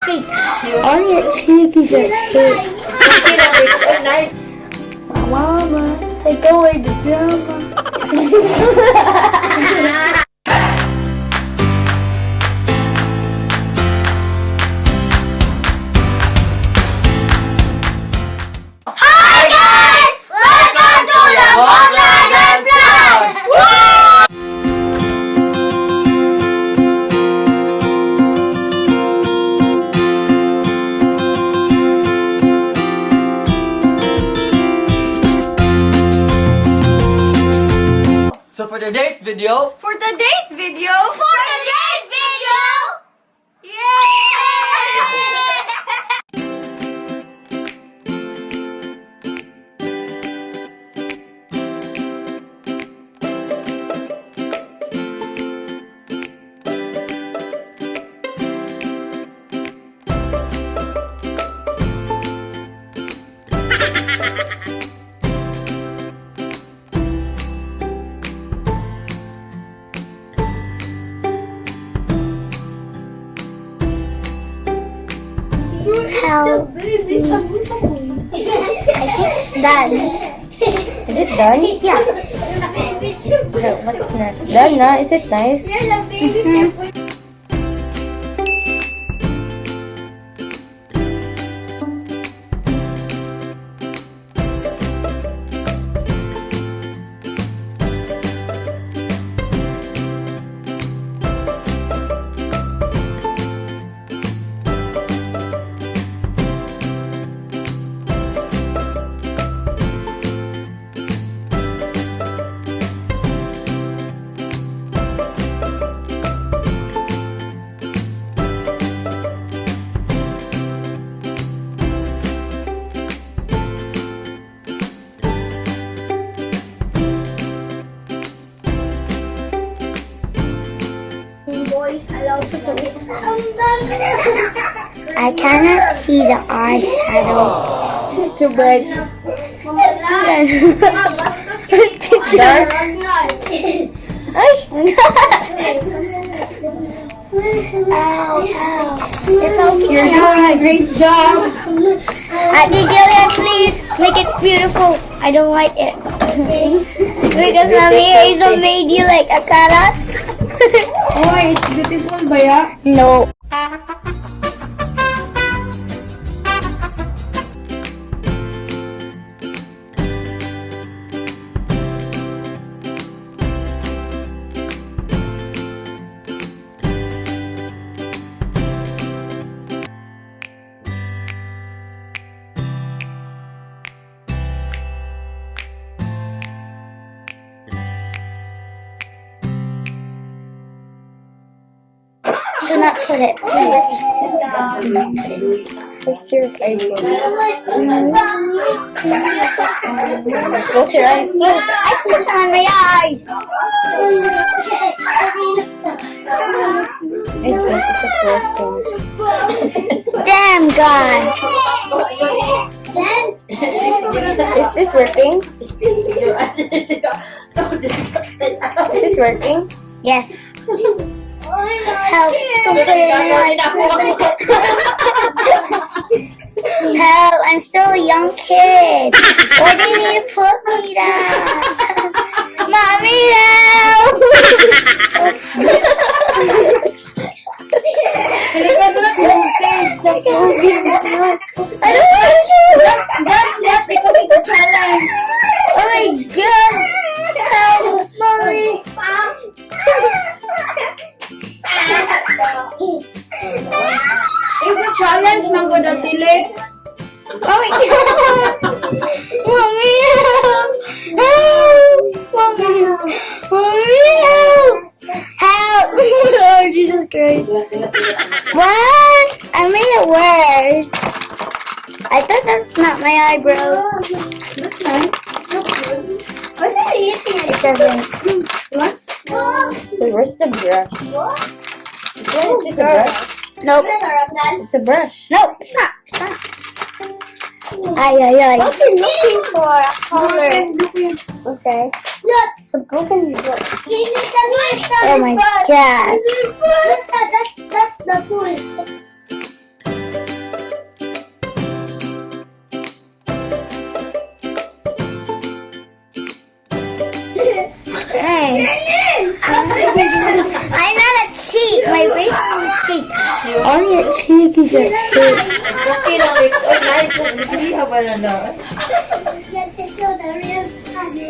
cheek. On your cheek is a cake. It's so nice. Mama, take away the drama. Hi guys! Welcome to Laagan vlog! So for today's video, Help. I think it's done. Is it done? Yeah. No, what's next? Done na? Is it nice? I cannot see the eyeshadow. It's too bright. It's dark. Ow, ow. You're doing a great job. Auntie Jillian, please make it beautiful. I don't like it. Because Mommy Hazel made you like a carrot. Oh, it's beautiful ba ya? No. Do not put it, please. Close your eyes. Close your eyes. Close. I put on my eyes. I think it's a working. Damn, God. Is this working? Is this working? Yes. Help! Don't put it in. Help! I'm still a young kid. Why do you need to put me down? Mommy, help! I don't want to do this. That's not because it's a challenge. Oh my God! Help, Mommy! It's a challenge ng Godatilex. Oh my God! Mommy, help! Help! Mommy, Mommy, help! Help! Lord Jesus Christ. What? I made it worse. I thought that's not my eyebrow. That's nice. What are you eating? It doesn't. What? Wait, where's the brush? Is this a brush? Nope. It's a brush. No, it's not. It's not. Ay, ay, ay. What are you looking for? A color. Okay. Look. The broken book. Oh my God. That's the pool. cheeky just did. Okay lang, it's so nice. Hindi ka ba na?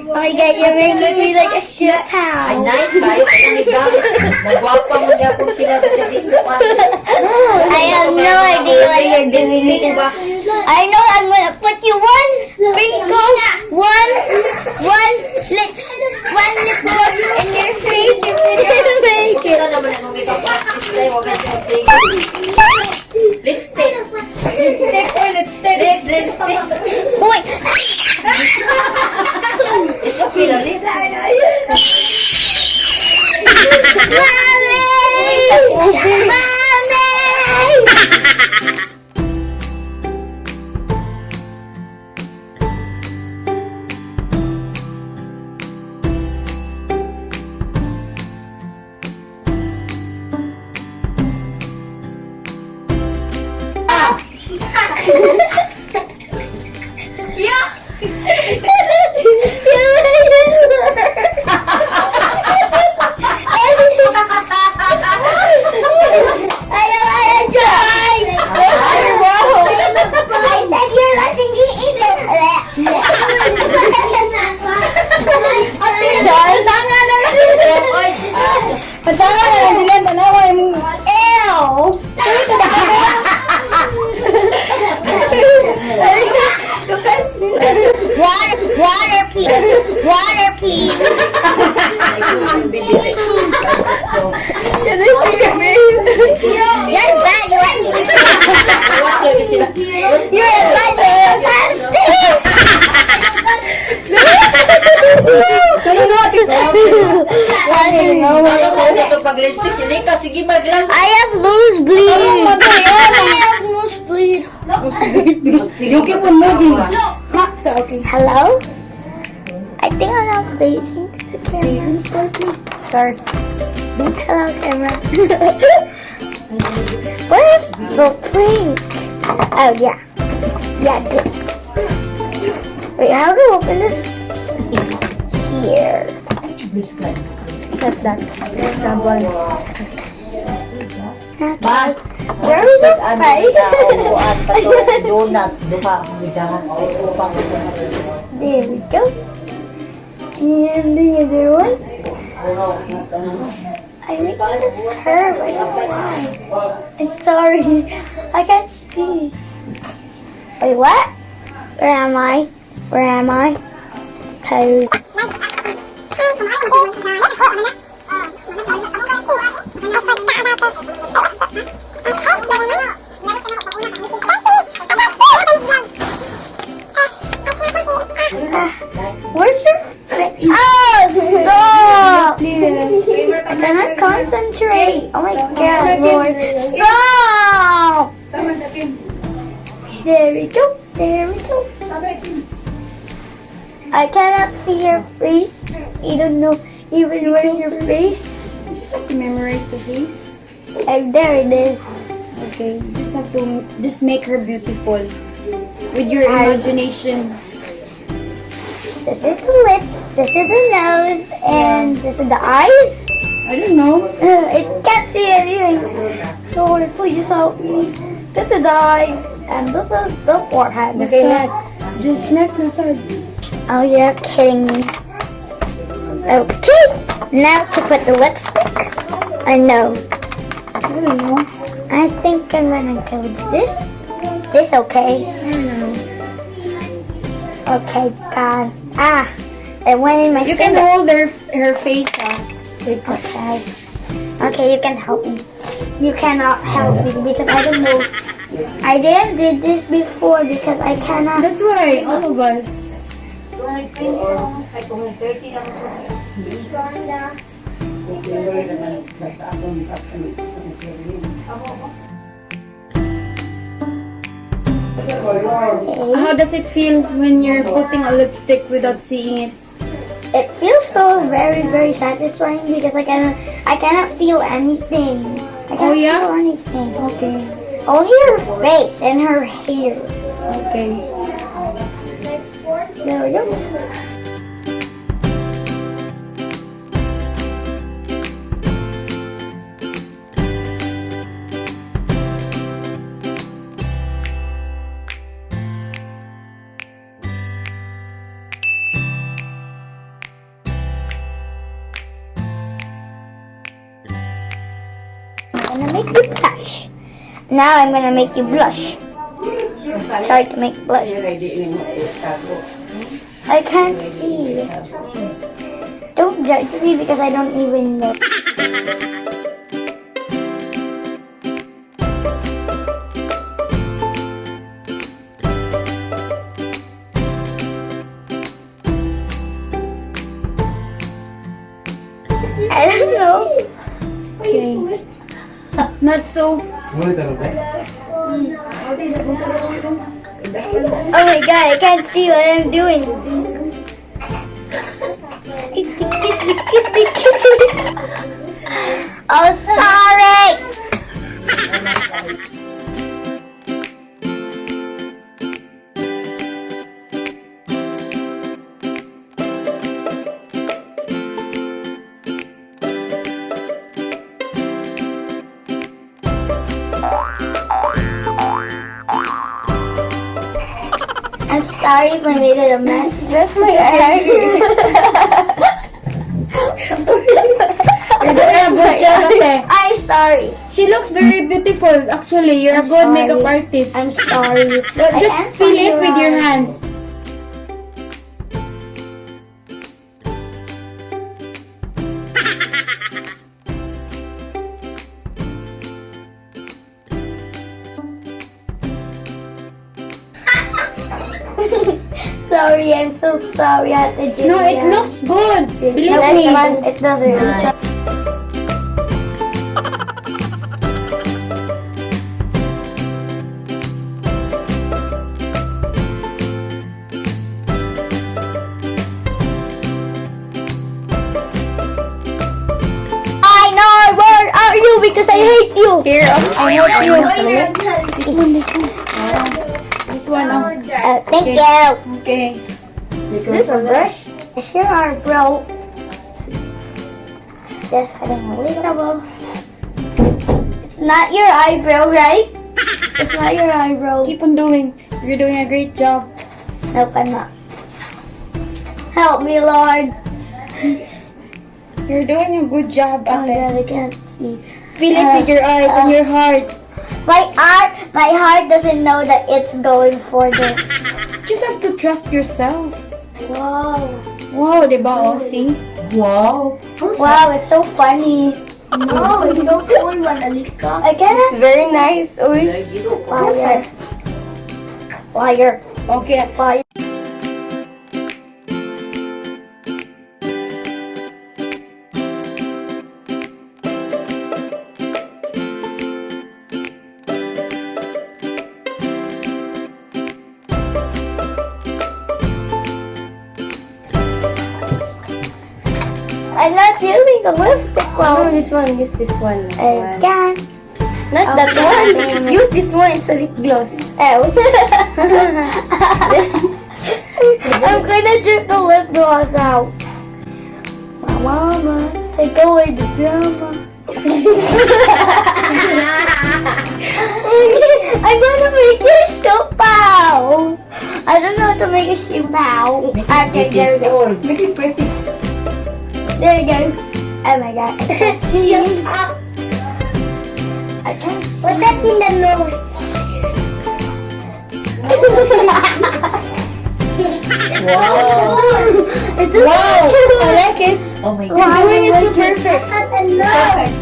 Oh my god, you're making me like a shit Ay, pal. nice kayo. Panigang. Nagwapa mo niya po sila kasi dito pa. I have no idea what you're doing because I know I'm gonna put you one sprinkle, one lip gloss in your face. You're make it. Ito naman ang makeup artist tayo. Huwag natin lipstick. Lipstick. Lipstick or lipstick? Lipstick. Boy. It's okay lang. Lipstick. Pasanga na lang sila, tanaway mo. Water, please. You're bad. You're Ito pag lipstick, silika. Sige, maglang. I have nosebleed. You keep on moving. Okay. Hello? I think I'm not facing to the camera. Start. Hello, camera. Where's the prank? Oh, yeah. Yeah, this. Wait, how do I open this? Here. That's that one. Ba? Where is the face? Donut. Duha. There we go. And the other one. I'm making this curve. I don't know why. I'm sorry. I can't see. Wait, what? Where am I? Tired. Where's your face? Oh, stop! I cannot concentrate. Oh my god, Lord. Stop! There we go. I cannot see your face. You don't know even where your face. You just have to memorize the face. And there it is. Okay, you just have to just make her beautiful with your imagination. This is the lips, this is the nose, and this is the eyes. I don't know. I can't see anything. Lord, please help me. This is the eyes, and this is the forehead. Okay, just next massage. Oh, you're kidding me. Okay, now to put the lipstick. I know. I don't know. I think I'm gonna go with this. This okay? I don't know. Okay, God. Ah, it went in my You finger. can hold her face. Okay. Okay, you can help me. You cannot help me because I don't know. I didn't did this before because I cannot. That's why all of us. How does it feel when you're putting a lipstick without seeing it? It feels so very, very satisfying because I cannot feel anything. I cannot feel anything. Okay. Only her face and her hair. Okay. There we go. Now I'm gonna make you blush. Sorry to make blush. I can't see. Don't judge me because I don't even know. I don't know. Okay. Not so. Oh my god, I can't see what I'm doing. Oh, sorry. I'm sorry if I made it a mess. That's my eye. You're doing a good job, ate. I'm sorry. She looks very beautiful. Actually, you're a I'm good sorry. makeup artist. I'm sorry. But just feel it with your hands. Sorry, I'm so sorry. I had to do No, it that. looks good. Believe Next me. one, it doesn't. Nice. I know where are you because I hate you. Here, I help you. This one. Oh. Thank you. Okay. Is this a brush? Here are bro. Just adding a little. It's not your eyebrow, right? It's not your eyebrow. Keep on doing. You're doing a great job. Nope, I'm not. Help me, Lord. You're doing a good job, Oh my ate. God, I can't see. Feel it with your eyes and your heart. My heart doesn't know that it's going for the. Just have to trust yourself. Wow. Wow, diba? Oh, see? Wow. Wow, it's so funny. No, it's so cool, Manalika. I It's cannot. very nice. Oh, it's Fire. Fire. Okay. Fire. I'm not using the lipstick Oh, well. this one. Use this one. Again. Not that Okay. one. Use this one. It's a lip gloss. Oh. I'm gonna drip the lip gloss out. Mama, take away the drama. I'm gonna make you a siupaw. I don't know how to make a siupaw. Okay, there we go. Make it pretty. There you go. Oh my god. I can't see. I can't see. Put that in the nose. Wow. It's so cute. I like it. Oh my Wow, god. doing it I so like perfect. Look at the nose.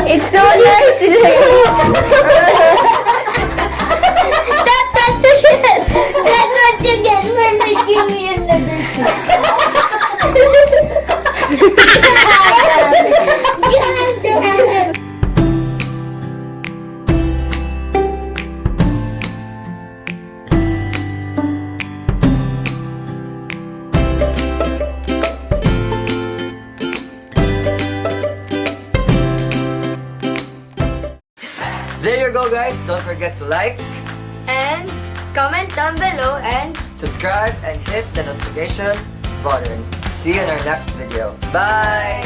It's so nice. That's what you get. That's what you get for making me another There you go, guys. Don't forget to like, And comment down below and subscribe, and hit the notification button. See you in our next video. Bye!